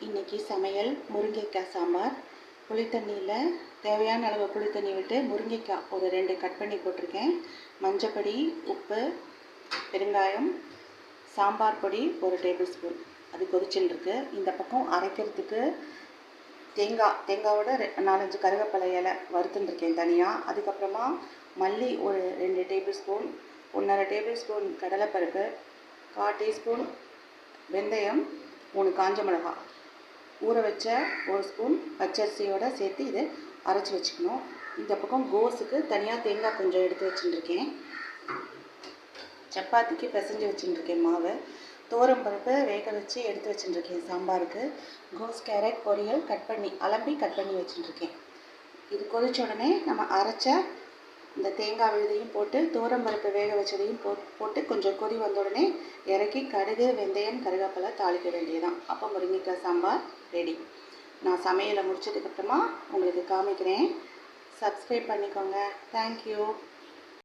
இன்றைக்கி சமையல் முருங்கைக்காய் சாம்பார். புளித்தண்ணியில் தேவையான அளவு புளித்தண்ணி விட்டு முருங்கைக்காய் ஒரு 2 கட் பண்ணி போட்டிருக்கேன். மஞ்சப்பொடி, உப்பு, பெருங்காயம், சாம்பார் பொடி 1 டேபிள் ஸ்பூன். அது கொதிச்சுட்டுருக்கு. இந்த பக்கம் அரைக்கிறதுக்கு தேங்காவோட 4-5 கருவேப்பிலை இலை வறுத்துட்டுருக்கேன் தனியாக. அதுக்கப்புறமா மல்லி ஒரு 2 டேபிள் ஸ்பூன், 1.5 டேபிள் ஸ்பூன் கடலைப்பருப்பு, 1/4 டீஸ்பூன் வெந்தயம், 3 காஞ்ச மிளகாய், ஊற வச்ச 1 ஸ்பூன் பச்சரிசியோடு சேர்த்து இதை அரைச்சி வச்சுக்கணும். இந்த பக்கம் கோஸுக்கு தனியாக தேங்காய் கொஞ்சம் எடுத்து வச்சுட்டுருக்கேன். சப்பாத்திக்கு பிசைஞ்சு வச்சுட்டுருக்கேன் மாவு. பருப்பு வேக வச்சு எடுத்து வச்சுட்டுருக்கேன் சாம்பாருக்கு. கோஸ் கேரட் பொரியல் அலம்பி கட் பண்ணி வச்சுட்டுருக்கேன். இது கொதிச்ச உடனே நம்ம அரைச்ச இந்த தேங்காய் விழுதையும் போட்டு பருப்பு வேக வச்சதையும் போட்டு கொஞ்சம் கொதி வந்த உடனே இறக்கி கடுகு, வெந்தயம், கருவேப்பிலை தாளிக்க வேண்டியதான். அப்போ முருங்கைக்காய் சாம்பார் ரெடி. நான் சமையலை முடிச்சதுக்கப்புறமா உங்களுக்கு காமிக்கிறேன். சப்ஸ்கிரைப் பண்ணிக்கோங்க. தேங்க்யூ.